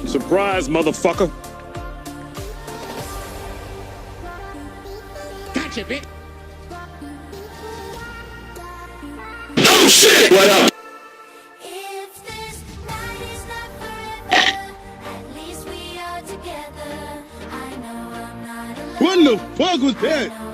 Surprise, motherfucker. Gotcha, bitch. Oh shit! What up? If this night is not forever, at least we are together. I know I'm not alone. What the fuck was that?